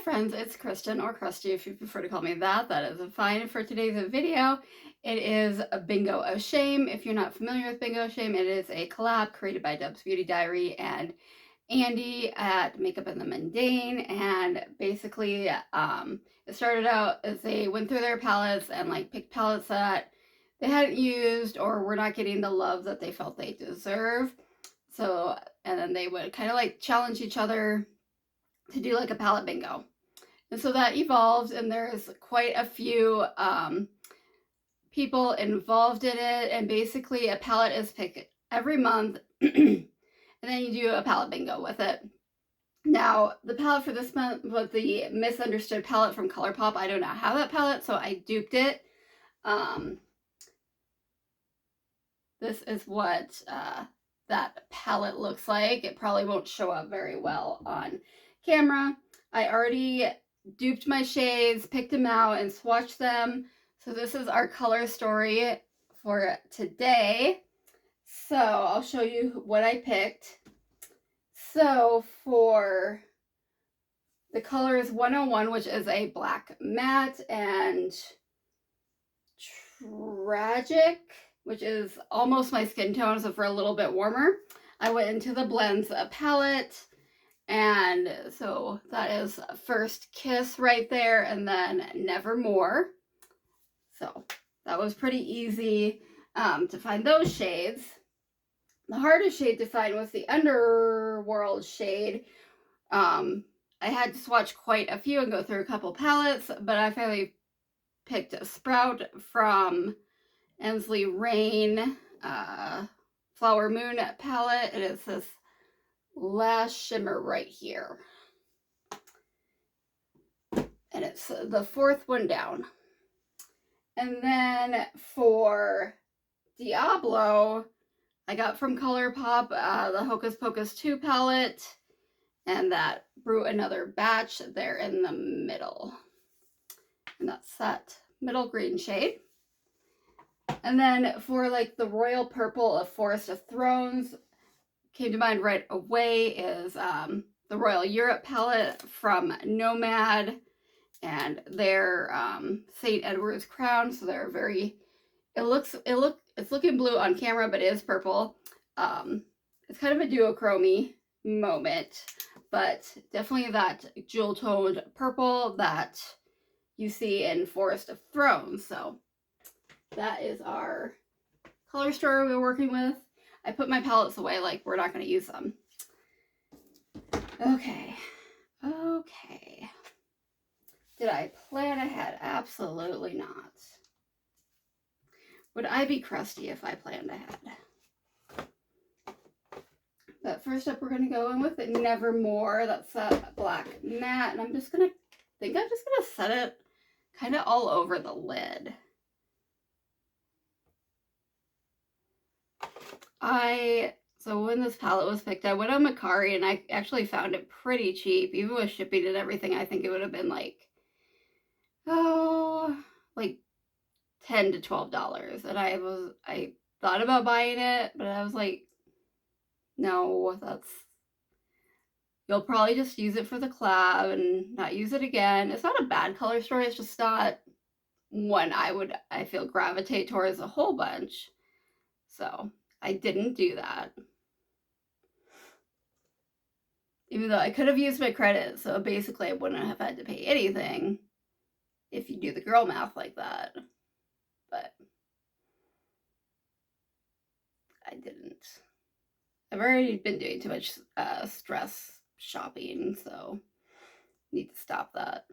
friends, it's Kristen, or Krusty if you prefer to call me that. That is fine. For today's video, it is a Bingo of Shame. If you're not familiar with Bingo of Shame, it is a collab created by Dubs Beauty Diary and Andy at Makeup in the Mundane. And basically, it started out as they went through their palettes and like picked palettes that they hadn't used or were not getting the love that they felt they deserve. So, and then they would kind of like challenge each other to do like a palette bingo. And so that evolved, and there's quite a few people involved in it. And basically, a palette is picked every month, and then you do a palette bingo with it. Now, the palette for this month was the Misunderstood palette from ColourPop. I do not have that palette, so I duped it. This is what that palette looks like. It probably won't show up very well on camera. I already duped my shades, picked them out, and swatched them. So this is our color story for today. So I'll show you what I picked. So for the color is 101, which is a black matte, and Tragic, which is almost my skin tone, so for a little bit warmer. I went into the Blends palette, and so that is First Kiss right there, and then Nevermore. So that was pretty easy to find those shades. The hardest shade to find was the Underworld shade. I had to swatch quite a few and go through a couple palettes, but I finally picked a Sprout from Ensley Rain Flower Moon palette. It is this last shimmer right here. And it's the fourth one down. And then for Diablo, I got from ColourPop the Hocus Pocus 2 palette, and that Brew Another Batch there in the middle. And that's that middle green shade. And then for like the Royal Purple of Forest of Thrones, came to mind right away is the Royal Europe palette from Nomad, and their St. Edward's Crown. So they're very, it's looking blue on camera, but it is purple. It's kind of a duochrome moment, but definitely that jewel toned purple that you see in Forest of Thrones. So that is our color story we're working with. I put my palettes away, like we're not going to use them. Okay. Did I plan ahead? Absolutely not. Would I be crusty if I planned ahead? But first up, we're going to go in with Nevermore. That's that black matte. And I'm just going to set it kind of all over the lid. So when this palette was picked, I went on Mercari, and I actually found it pretty cheap. Even with shipping and everything, I think it would have been like, like $10 to $12. And I thought about buying it, but I was like, no, you'll probably just use it for the collab and not use it again. It's not a bad color story, it's just not one I feel gravitate towards a whole bunch. So I didn't do that. Even though I could have used my credit, so basically I wouldn't have had to pay anything if you do the girl math like that. But I didn't. I've already been doing too much stress shopping, so need to stop that.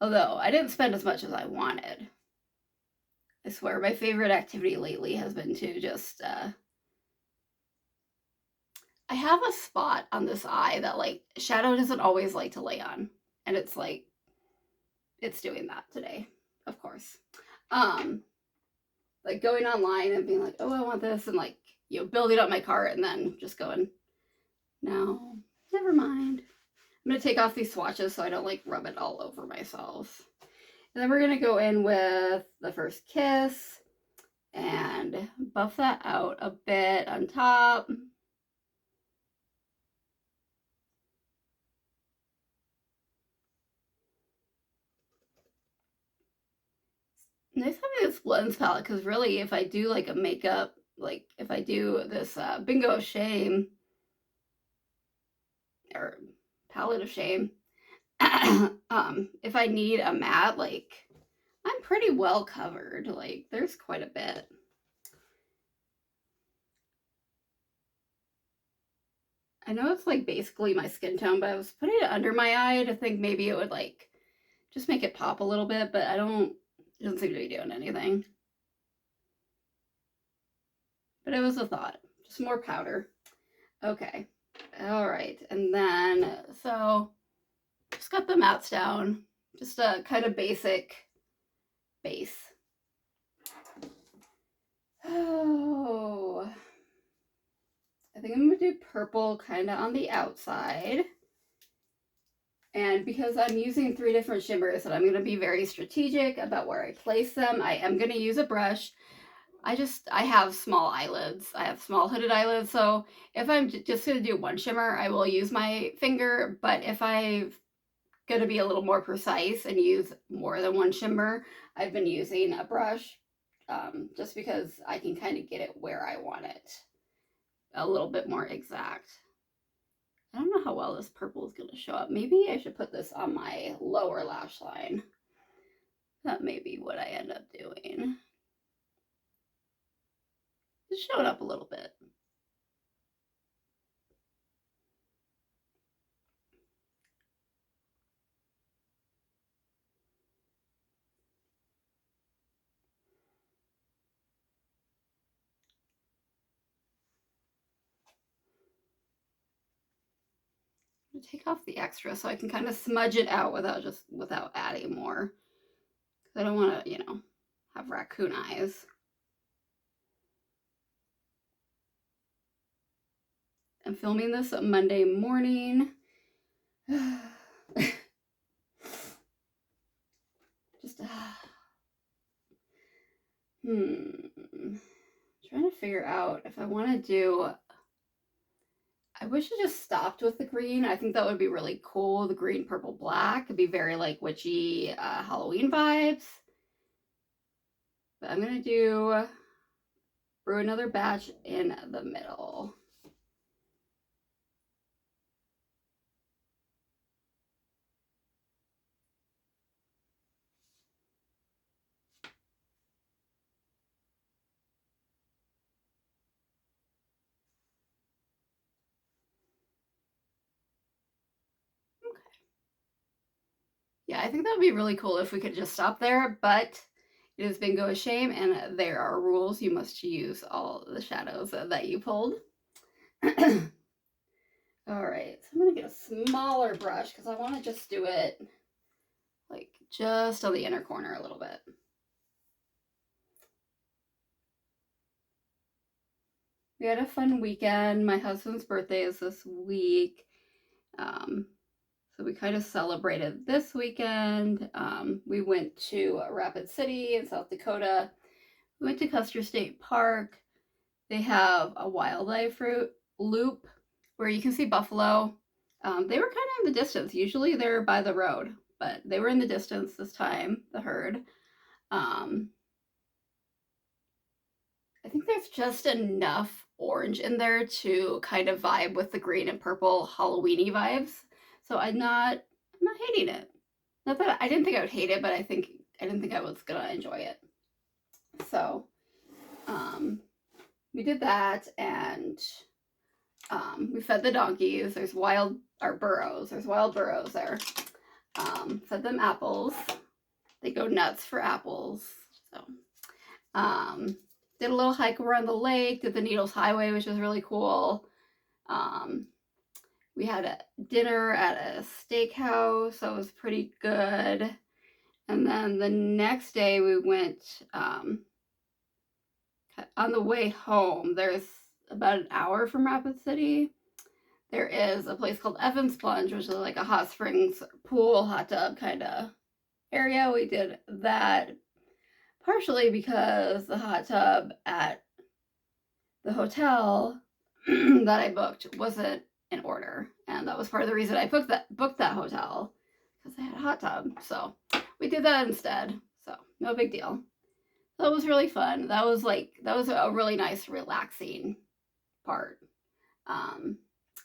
Although I didn't spend as much as I wanted. I swear my favorite activity lately has been to just I have a spot on this eye that like shadow doesn't always like to lay on, and it's like it's doing that today, of course. Like going online and being like, oh, I want this, and like, you know, building up my cart and then just going, no, never mind. I'm gonna take off these swatches so I don't like rub it all over myself. And then we're gonna go in with the First Kiss and buff that out a bit on top. nice having this blends palette, because really if I do like a makeup, like if I do this Bingo of Shame or Palette of Shame, if I need a matte, like I'm pretty well covered. Like there's quite a bit. I know it's like basically my skin tone, but I was putting it under my eye to think maybe it would like just make it pop a little bit, but it doesn't seem to be doing anything. But it was a thought. Just more powder. Okay. All right. And then, so just got the mattes down. Just a kind of basic base. Oh, I think I'm going to do purple kind of on the outside. And because I'm using 3 different shimmers and I'm going to be very strategic about where I place them, I am going to use a brush. I have small eyelids. I have small hooded eyelids. So if I'm just going to do one shimmer, I will use my finger. But if I'm going to be a little more precise and use more than one shimmer, I've been using a brush just because I can kind of get it where I want it a little bit more exact. I don't know how well this purple is going to show up. Maybe I should put this on my lower lash line. That may be what I end up doing. Just show it up a little bit. Take off the extra so I can kind of smudge it out without adding more. I don't want to, have raccoon eyes. I'm filming this Monday morning. Just trying to figure out if I want to do. I wish I just stopped with the green. I think that would be really cool. The green, purple, black. It'd be very like witchy Halloween vibes. But I'm going to brew another batch in the middle. Yeah, I think that would be really cool if we could just stop there, but it has Bingo of Shame, and there are rules. You must use all the shadows that you pulled. All right, so I'm going to get a smaller brush because I want to just do it like just on the inner corner a little bit. We had a fun weekend. My husband's birthday is this week. So we kind of celebrated this weekend. We went to Rapid City in South Dakota. We went to Custer State Park. They have a wildlife loop where you can see buffalo. They were kind of in the distance. Usually they're by the road, but they were in the distance this time, the herd. I think there's just enough orange in there to kind of vibe with the green and purple Halloween-y vibes. So I'm not hating it. Not that I didn't think I would hate it, but I didn't think I was gonna enjoy it. So we did that, and we fed the donkeys. There's wild burros. There's wild burros there. Fed them apples. They go nuts for apples. So did a little hike around the lake. Did the Needles Highway, which was really cool. We had a dinner at a steakhouse. That was pretty good. And then the next day we went, on the way home, there's about an hour from Rapid City. There is a place called Evans Plunge, which is like a hot springs pool, hot tub kind of area. We did that partially because the hot tub at the hotel that I booked wasn't in order, and that was part of the reason I booked that hotel, because they had a hot tub. So we did that instead. So no big deal. That was really fun. That was a really nice, relaxing part.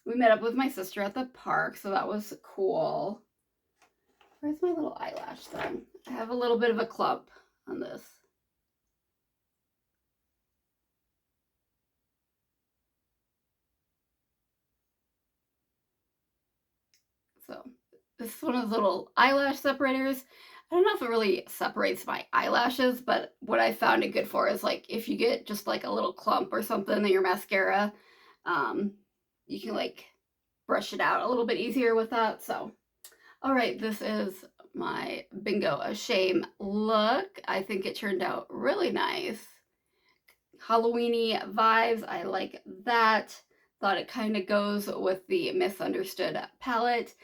We met up with my sister at the park, so that was cool. Where's my little eyelash thing? I have a little bit of a clump on this. So this is one of those little eyelash separators. I don't know if it really separates my eyelashes, but what I found it good for is like if you get just like a little clump or something in your mascara, you can like brush it out a little bit easier with that. So, all right, this is my Bingo a Shame look. I think it turned out really nice. Halloweeny vibes. I like that. Thought it kind of goes with the Misunderstood palette.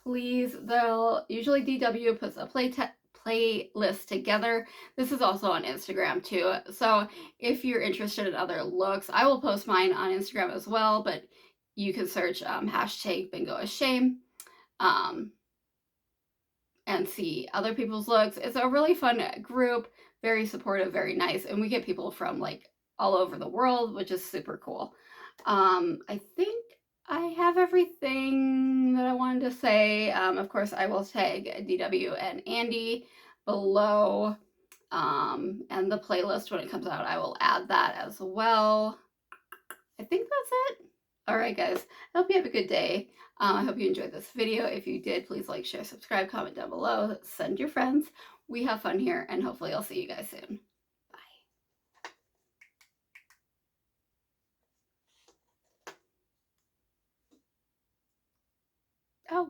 Please, they'll usually DW puts a playlist together. This is also on Instagram too. So if you're interested in other looks, I will post mine on Instagram as well, but you can search hashtag Bingo a Shame and see other people's looks. It's a really fun group, very supportive, very nice, and we get people from like all over the world, which is super cool. I think I have everything that I wanted to say. Of course, I will tag DW and Andy below, and the playlist when it comes out, I will add that as well. I think that's it. All right, guys. I hope you have a good day. I hope you enjoyed this video. If you did, please like, share, subscribe, comment down below, send your friends. We have fun here, and hopefully I'll see you guys soon. Bye. Oh.